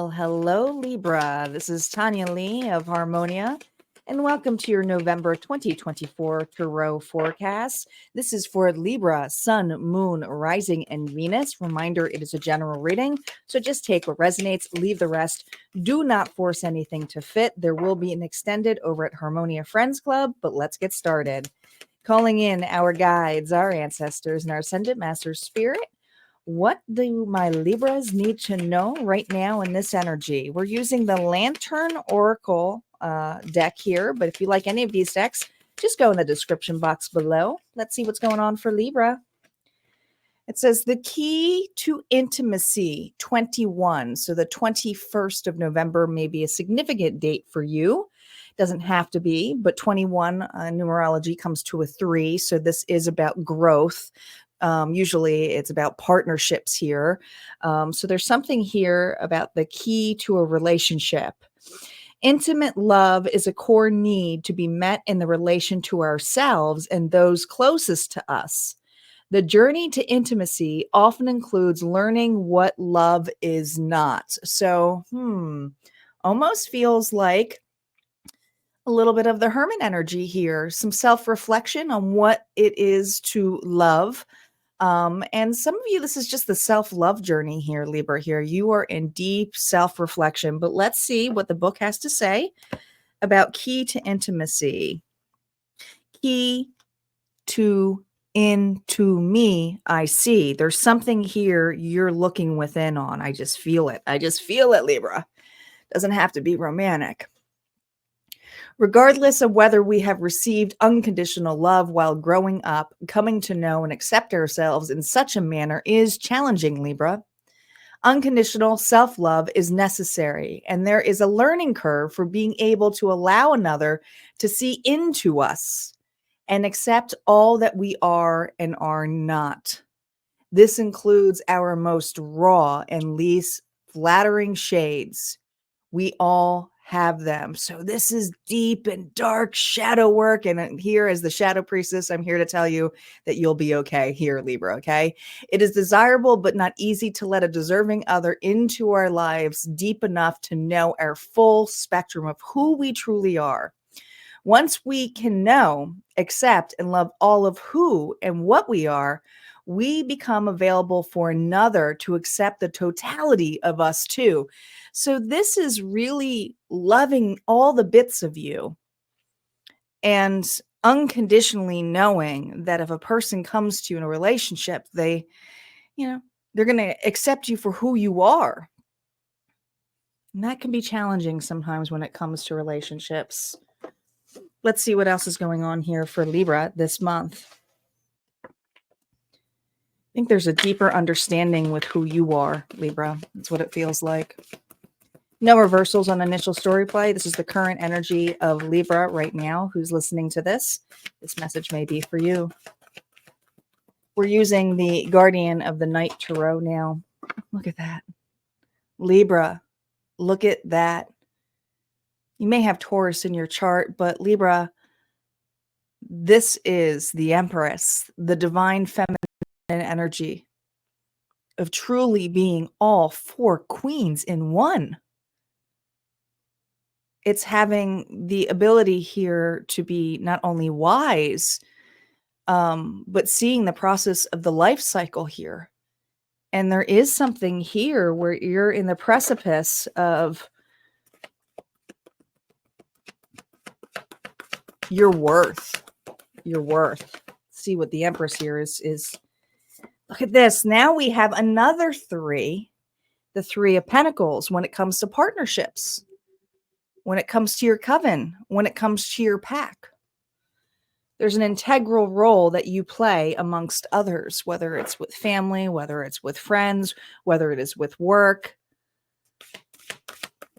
Well, hello, Libra. This is Tanya Lee of Harmonia, and welcome to your November 2024 Tarot forecast. This is for Libra, Sun, Moon, Rising, and Venus. Reminder, it is a general reading, so just take what resonates, leave the rest. Do not force anything to fit. There will be an extended over at Harmonia Friends Club, but let's get started. Calling in our guides, our ancestors, and our Ascended Master Spirit. What do my Libras need to know right now in this energy? We're using the Lantern Oracle deck here, but if you like any of these decks, just go in the description box below. Let's see what's going on for Libra. It says the key to intimacy 21. So the 21st of November may be a significant date for you. Doesn't have to be, but 21 numerology comes to a 3. So this is about growth. Usually it's about partnerships here. So there's something here about the key to a relationship. Intimate love is a core need to be met in the relation to ourselves and those closest to us. The journey to intimacy often includes learning what love is not. So, almost feels like a little bit of the Hermit energy here, some self-reflection on what it is to love. And some of you, this is just the self-love journey here, Libra here. You are in deep self-reflection, but let's see what the book has to say about key to intimacy. Key to into me, I see. There's something here you're looking within on. I just feel it. I just feel it, Libra. Doesn't have to be romantic. Regardless of whether we have received unconditional love while growing up, coming to know and accept ourselves in such a manner is challenging, Libra. Unconditional self-love is necessary, and there is a learning curve for being able to allow another to see into us and accept all that we are and are not. This includes our most raw and least flattering shades. We all have them. So this is deep and dark shadow work. And here as the shadow priestess, I'm here to tell you that you'll be okay here, Libra, okay? It is desirable but not easy to let a deserving other into our lives deep enough to know our full spectrum of who we truly are. Once we can know, accept, and love all of who and what we are, we become available for another to accept the totality of us too. So this is really loving all the bits of you and unconditionally knowing that if a person comes to you in a relationship, they're going to accept you for who you are. And that can be challenging sometimes when it comes to relationships. Let's see what else is going on here for Libra this month. I think there's a deeper understanding with who you are, Libra. That's what it feels like. No reversals on initial story play. This is the current energy of Libra right now who's listening to this. This message may be for you. We're using the Guardian of the Night Tarot now. Look at that. Libra, look at that. You may have Taurus in your chart, but Libra, this is the Empress, the divine feminine energy of truly being all 4 queens in one. It's having the ability here to be not only wise, but seeing the process of the life cycle here. And there is something here where you're in the precipice of your worth. Your worth. See what the Empress here is. Look at this. Now we have another 3, the 3 of Pentacles when it comes to partnerships, when it comes to your coven, when it comes to your pack. There's an integral role that you play amongst others, whether it's with family, whether it's with friends, whether it is with work.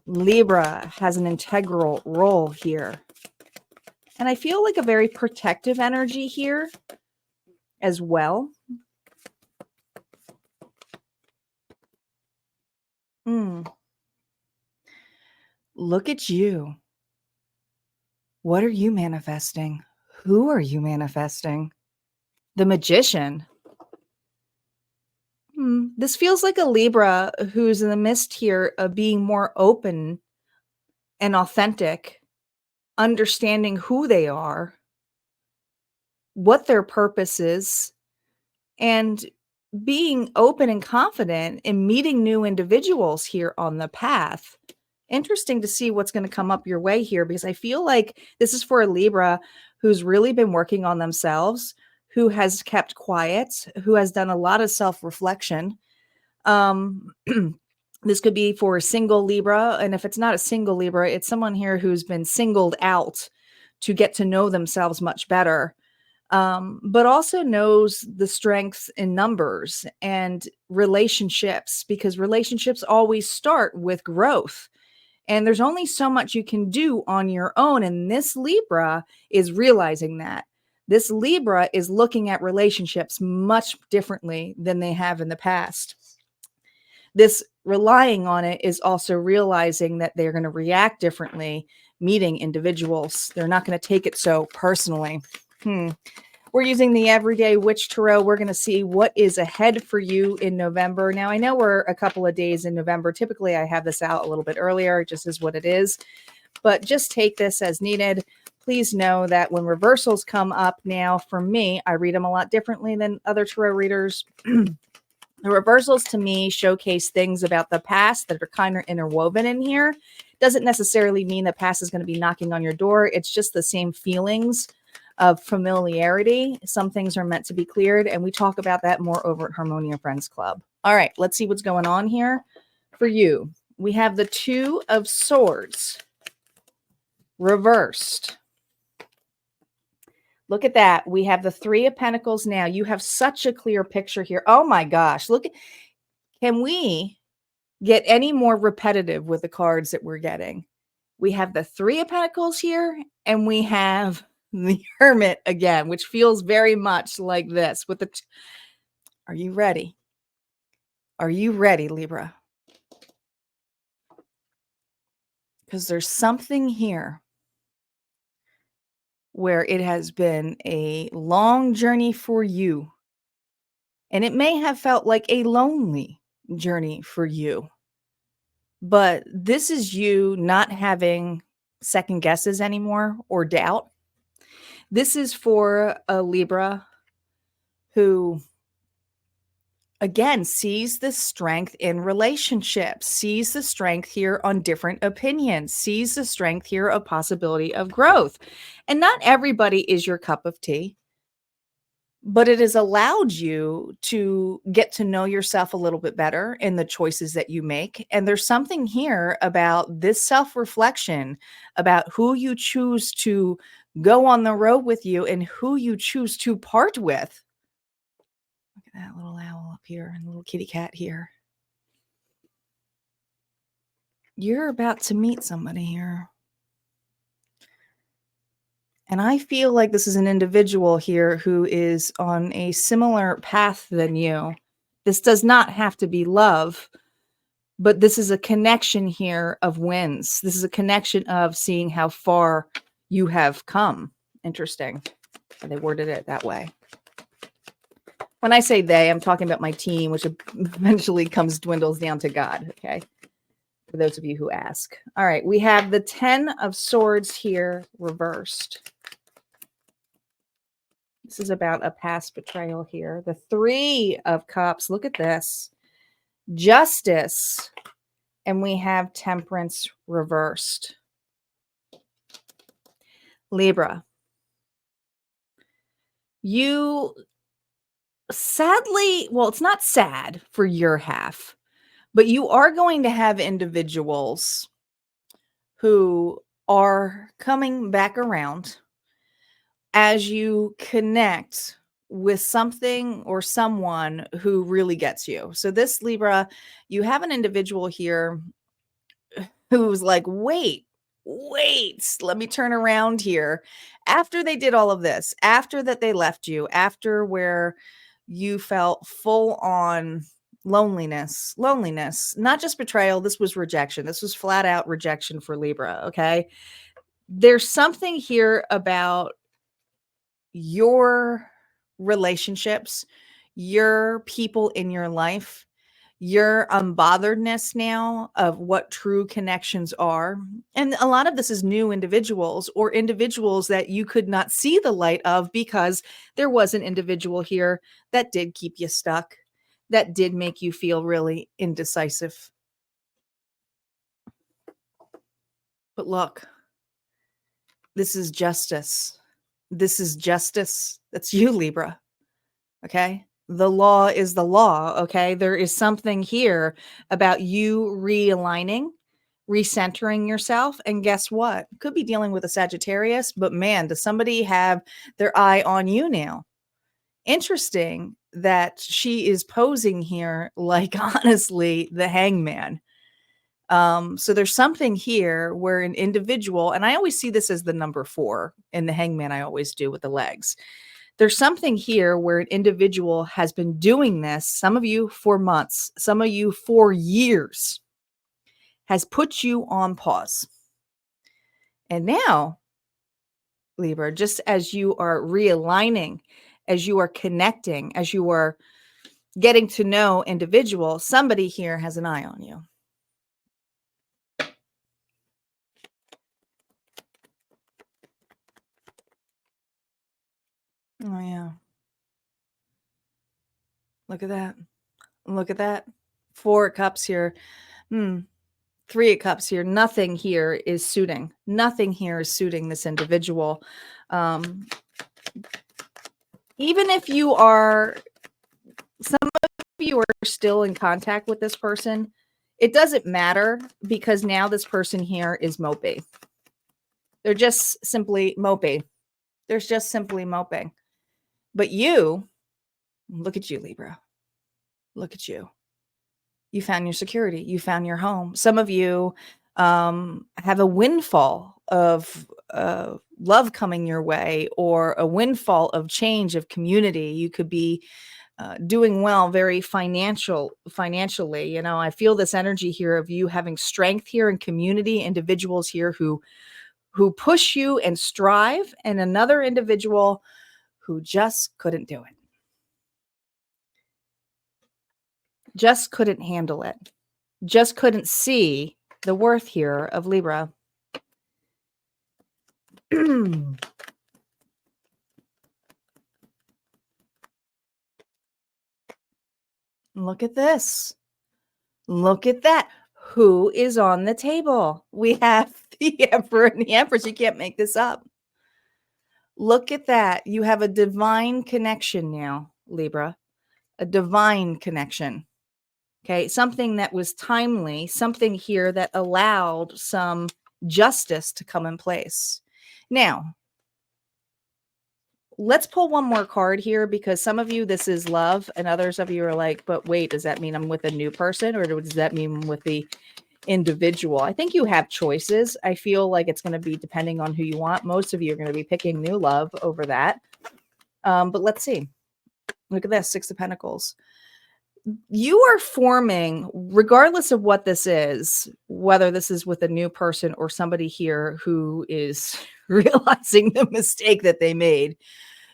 Libra has an integral role here. And I feel like a very protective energy here as well. Look at you. What are you manifesting? Who are you manifesting? The Magician. This feels like a Libra who's in the midst here of being more open and authentic, understanding who they are, what their purpose is, and being open and confident in meeting new individuals here on the path. Interesting to see what's going to come up your way here, because I feel like this is for a Libra who's really been working on themselves, who has kept quiet, who has done a lot of self-reflection. This could be for a single Libra. And if it's not a single Libra, it's someone here who's been singled out to get to know themselves much better. But also knows the strengths in numbers and relationships, because relationships always start with growth. And there's only so much you can do on your own. And this Libra is realizing that. This Libra is looking at relationships much differently than they have in the past. This relying on it is also realizing that they're going to react differently meeting individuals. They're not going to take it so personally. We're using the Everyday Witch Tarot. We're going to see what is ahead for you in November. Now, I know we're a couple of days in November. Typically, I have this out a little bit earlier. It just is what it is. But just take this as needed. Please know that when reversals come up now, for me, I read them a lot differently than other tarot readers. The reversals to me showcase things about the past that are kind of interwoven in here. Doesn't necessarily mean the past is going to be knocking on your door. It's just the same feelings of familiarity. Some things are meant to be cleared, and we talk about that more over at Harmonia Friends Club. All right, let's see what's going on here for you. We have the Two of Swords reversed. Look at that. We have the Three of Pentacles now. You have such a clear picture here. Oh my gosh. Look, can we get any more repetitive with the cards that we're getting? We have the Three of Pentacles here, and we have the Hermit again, which feels very much like this with the are you ready? Are you ready, Libra? Because there's something here where it has been a long journey for you, and it may have felt like a lonely journey for you, but this is you not having second guesses anymore or doubt. This is for a Libra who, again, sees the strength in relationships, sees the strength here on different opinions, sees the strength here of possibility of growth. And not everybody is your cup of tea, but it has allowed you to get to know yourself a little bit better in the choices that you make. And there's something here about this self-reflection, about who you choose to go on the road with you and who you choose to part with. Look at that little owl up here and little kitty cat here. You're about to meet somebody here. And I feel like this is an individual here who is on a similar path than you. This does not have to be love, but this is a connection here of wins. This is a connection of seeing how far you have come. Interesting. They worded it that way. When I say they, I'm talking about my team, which eventually dwindles down to God. Okay. For those of you who ask. All right. We have the 10 of Swords here reversed. This is about a past betrayal here. The 3 of Cups. Look at this. Justice. And we have Temperance reversed. Libra. You sadly, well, it's not sad for your half, but you are going to have individuals who are coming back around as you connect with something or someone who really gets you. So this Libra, you have an individual here who's like, wait, let me turn around here. After they did all of this, after that they left you, after where you felt full on loneliness, not just betrayal. This was rejection. This was flat out rejection for Libra. Okay. There's something here about your relationships, your people in your life, your unbotheredness now of what true connections are. And a lot of this is new individuals or individuals that you could not see the light of because there was an individual here that did keep you stuck, that did make you feel really indecisive. But look, this is justice. This is justice. That's you, Libra. Okay. The law is the law. Okay. There is something here about you realigning, recentering yourself. And guess what? Could be dealing with a Sagittarius, but man, does somebody have their eye on you now? Interesting that she is posing here like, honestly, the hangman. So there's something here where an individual, and I always see this as the number 4 in the hangman, I always do with the legs. There's something here where an individual has been doing this, some of you for months, some of you for years, has put you on pause. And now, Libra, just as you are realigning, as you are connecting, as you are getting to know individual, somebody here has an eye on you. Oh, yeah. Look at that. Look at that. 4 cups here. 3 of cups here. Nothing here is suiting. Nothing here is suiting this individual. Even if you are, some of you are still in contact with this person, it doesn't matter because now this person here is mopey. They're just simply mopey. They're just simply moping. But you, look at you, Libra. Look at you. You found your security. You found your home. Some of you have a windfall of love coming your way, or a windfall of change of community. You could be doing well, very financially. You know, I feel this energy here of you having strength here in community, individuals here who push you and strive, and another individual who just couldn't do it. Just couldn't handle it. Just couldn't see the worth here of Libra. Look at this. Look at that. Who is on the table? We have the Emperor and the Empress. You can't make this up. Look at that. You have a divine connection now, Libra. A divine connection. Okay. Something that was timely, something here that allowed some justice to come in place. Now, let's pull one more card here, because some of you, this is love, and others of you are like, but wait, does that mean I'm with a new person, or does that mean I'm with the individual? I think you have choices. I feel like it's going to be depending on who you want. Most of you are going to be picking new love over that. But let's see. Look at this, 6 of Pentacles. You are forming, regardless of what this is, whether this is with a new person or somebody here who is realizing the mistake that they made,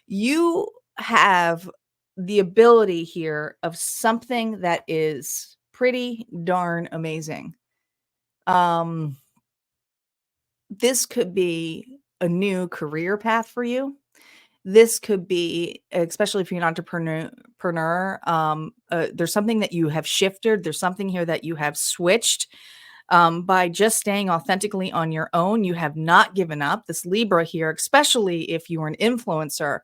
you have the ability here of something that is pretty darn amazing. This could be a new career path for you. This could be, especially if you're an entrepreneur, there's something that you have shifted. There's something here that you have switched by just staying authentically on your own. You have not given up. This Libra here, especially if you're an influencer,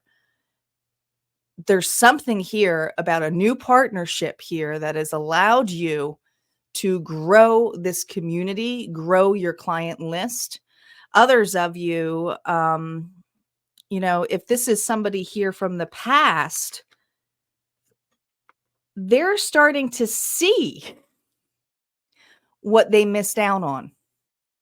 there's something here about a new partnership here that has allowed you to grow this community, grow your client list. Others of you, you know, if this is somebody here from the past, they're starting to see what they missed out on.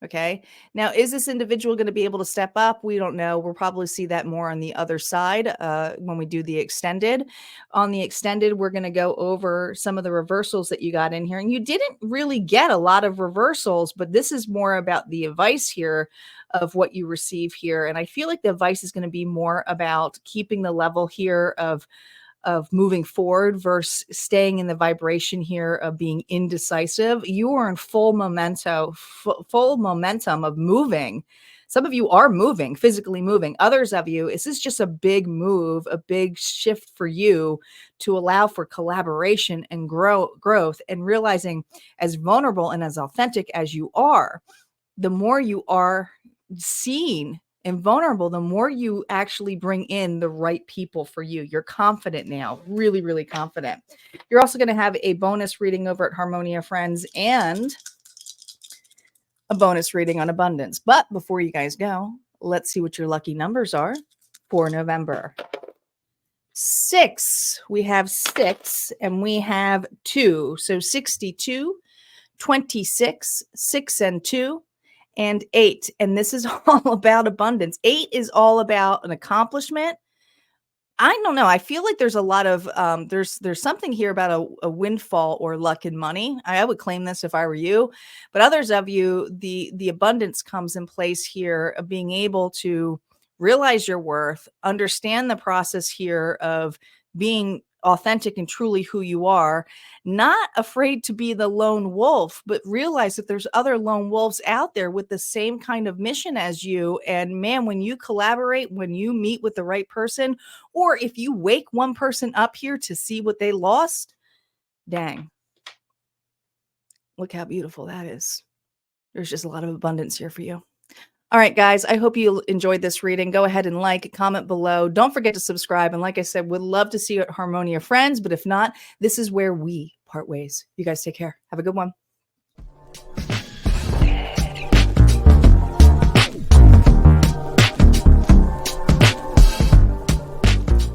Okay. Now, is this individual going to be able to step up? We don't know. We'll probably see that more on the other side when we do the extended. On the extended, we're going to go over some of the reversals that you got in here. And you didn't really get a lot of reversals, but this is more about the advice here of what you receive here. And I feel like the advice is going to be more about keeping the level here of moving forward versus staying in the vibration here of being indecisive. You are in full momentum of moving. Some of you are moving, physically moving. Others of you, this is just a big move, a big shift for you to allow for collaboration and growth, and realizing, as vulnerable and as authentic as you are, the more you are seen and vulnerable, the more you actually bring in the right people for you. You're confident now, really, really confident. You're also going to have a bonus reading over at Harmonia Friends and a bonus reading on abundance. But before you guys go, let's see what your lucky numbers are for November. 6. We have 6 and we have 2. So 62, 26, 6 and 2. And 8. And this is all about abundance. 8 is all about an accomplishment. I don't know. I feel like there's a lot of there's something here about a windfall or luck and money. I would claim this if I were you, but others of you, the abundance comes in place here of being able to realize your worth, understand the process here of being authentic and truly who you are, not afraid to be the lone wolf, but realize that there's other lone wolves out there with the same kind of mission as you. And man, when you collaborate, when you meet with the right person, or if you wake one person up here to see what they lost, dang, look how beautiful that is. There's just a lot of abundance here for you. All right, guys, I hope you enjoyed this reading. Go ahead and like, comment below. Don't forget to subscribe. And like I said, would love to see you at Harmonia Friends. But if not, this is where we part ways. You guys take care. Have a good one.